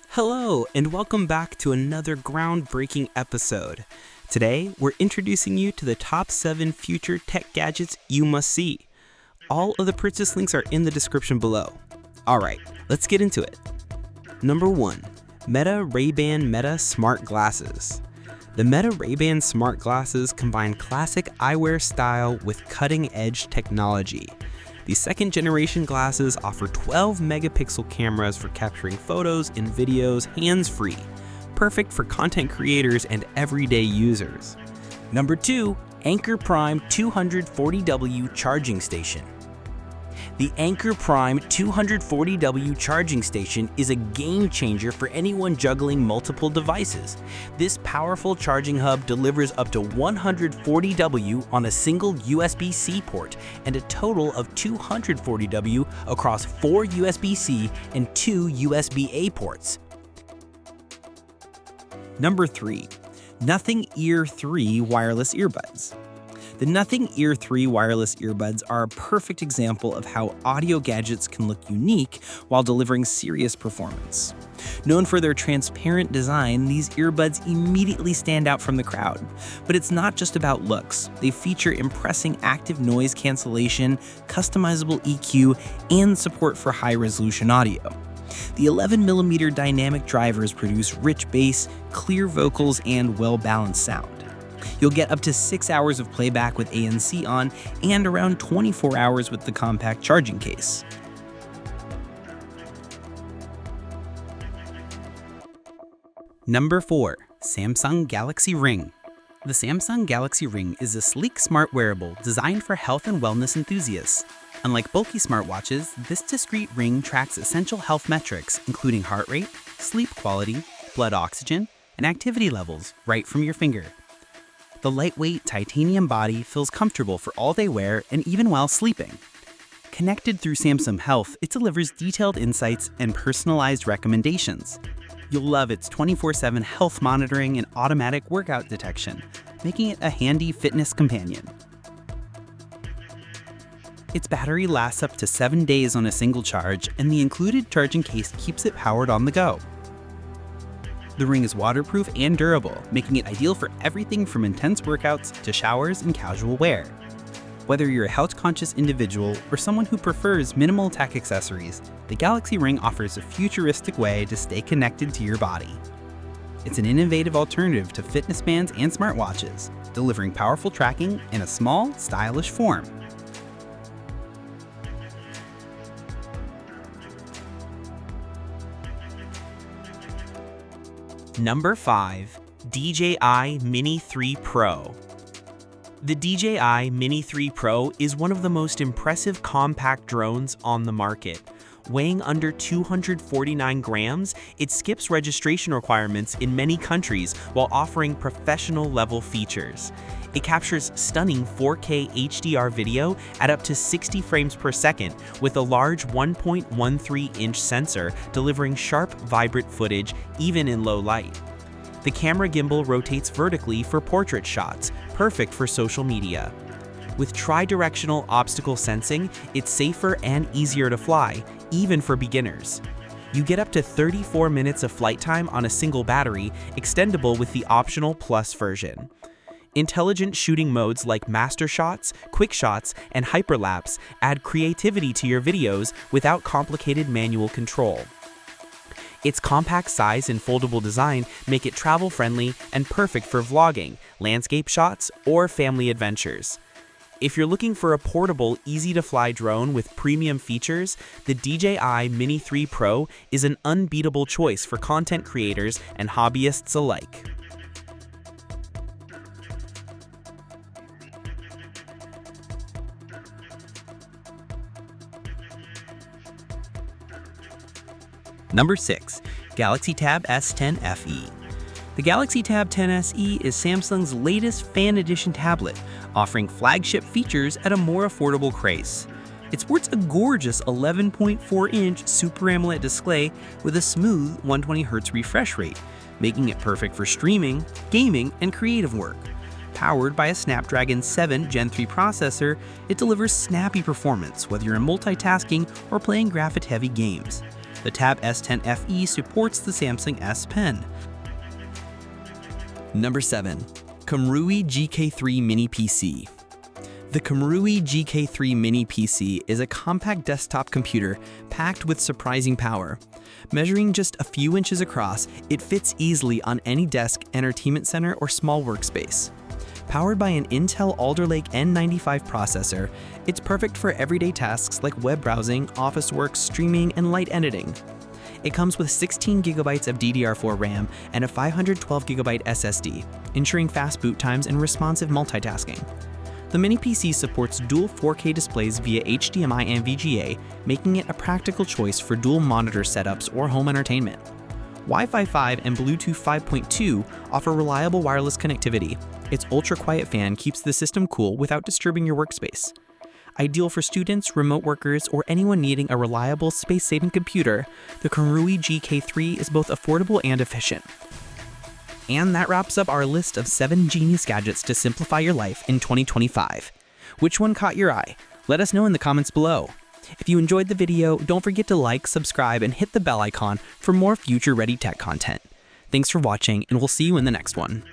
Hello, and welcome back to another groundbreaking episode. Today, we're introducing you to the top 7 future tech gadgets you must see. All of the purchase links are in the description below. Alright, let's get into it. Number 1. Meta Rayban Meta Smart Glasses. The Meta Rayban Smart Glasses combine classic eyewear style with cutting-edge technology. These second-generation glasses offer 12 megapixel cameras for capturing photos and videos hands-free, perfect for content creators and everyday users. Number 2. Anker Prime 240W Charging Station. The Anker Prime 240W charging station is a game changer for anyone juggling multiple devices. This powerful charging hub delivers up to 140W on a single USB-C port and a total of 240W across 4 USB-C and 2 USB-A ports. Number 3. Nothing Ear3 Wireless Earbuds. The Nothing Ear3 wireless earbuds are a perfect example of how audio gadgets can look unique while delivering serious performance. Known for their transparent design, these earbuds immediately stand out from the crowd. But it's not just about looks. They feature impressive active noise cancellation, customizable EQ, and support for high-resolution audio. The 11mm dynamic drivers produce rich bass, clear vocals, and well-balanced sound. You'll get up to 6 hours of playback with ANC on and around 24 hours with the compact charging case. Number 4. Samsung Galaxy Ring. The Samsung Galaxy Ring is a sleek smart wearable designed for health and wellness enthusiasts. Unlike bulky smartwatches, this discreet ring tracks essential health metrics including heart rate, sleep quality, blood oxygen, and activity levels right from your finger. The lightweight titanium body feels comfortable for all-day wear and even while sleeping. Connected through Samsung Health, it delivers detailed insights and personalized recommendations. You'll love its 24/7 health monitoring and automatic workout detection, making it a handy fitness companion. Its battery lasts up to 7 days on a single charge, and the included charging case keeps it powered on the go. The ring is waterproof and durable, making it ideal for everything from intense workouts to showers and casual wear. Whether you're a health-conscious individual or someone who prefers minimal tech accessories, the Galaxy Ring offers a futuristic way to stay connected to your body. It's an innovative alternative to fitness bands and smartwatches, delivering powerful tracking in a small, stylish form. Number 5. DJI Mini3 Pro. The DJI Mini3 Pro is one of the most impressive compact drones on the market. Weighing under 249 grams, it skips registration requirements in many countries while offering professional-level features. It captures stunning 4K HDR video at up to 60 frames per second with a large 1.13-inch sensor delivering sharp, vibrant footage even in low light. The camera gimbal rotates vertically for portrait shots, perfect for social media. With tri-directional obstacle sensing, it's safer and easier to fly, even for beginners. You get up to 34 minutes of flight time on a single battery, extendable with the optional Plus version. Intelligent shooting modes like Master Shots, Quick Shots, and Hyperlapse add creativity to your videos without complicated manual control. Its compact size and foldable design make it travel-friendly and perfect for vlogging, landscape shots, or family adventures. If you're looking for a portable, easy-to-fly drone with premium features, the DJI Mini3 Pro is an unbeatable choice for content creators and hobbyists alike. Number 6. Galaxy Tab S10 FE. The Galaxy Tab 10 SE is Samsung's latest fan edition tablet, offering flagship features at a more affordable price. It sports a gorgeous 11.4-inch Super AMOLED display with a smooth 120Hz refresh rate, making it perfect for streaming, gaming, and creative work. Powered by a Snapdragon 7 Gen 3 processor, it delivers snappy performance whether you're multitasking or playing graphic-heavy games. The Tab S10 FE supports the Samsung S Pen. Number 7. Kamrui GK3 Mini PC. The Kamrui GK3 Mini PC is a compact desktop computer packed with surprising power. Measuring just a few inches across, it fits easily on any desk, entertainment center, or small workspace. Powered by an Intel Alder Lake N95 processor, it's perfect for everyday tasks like web browsing, office work, streaming, and light editing. It comes with 16 GB of DDR4 RAM and a 512 GB SSD, ensuring fast boot times and responsive multitasking. The Mini PC supports dual 4K displays via HDMI and VGA, making it a practical choice for dual monitor setups or home entertainment. Wi-Fi 5 and Bluetooth 5.2 offer reliable wireless connectivity. Its ultra-quiet fan keeps the system cool without disturbing your workspace. Ideal for students, remote workers, or anyone needing a reliable, space-saving computer, the Kamrui GK3 is both affordable and efficient. And that wraps up our list of 7 genius gadgets to simplify your life in 2025. Which one caught your eye? Let us know in the comments below. If you enjoyed the video, don't forget to like, subscribe, and hit the bell icon for more future-ready tech content. Thanks for watching, and we'll see you in the next one.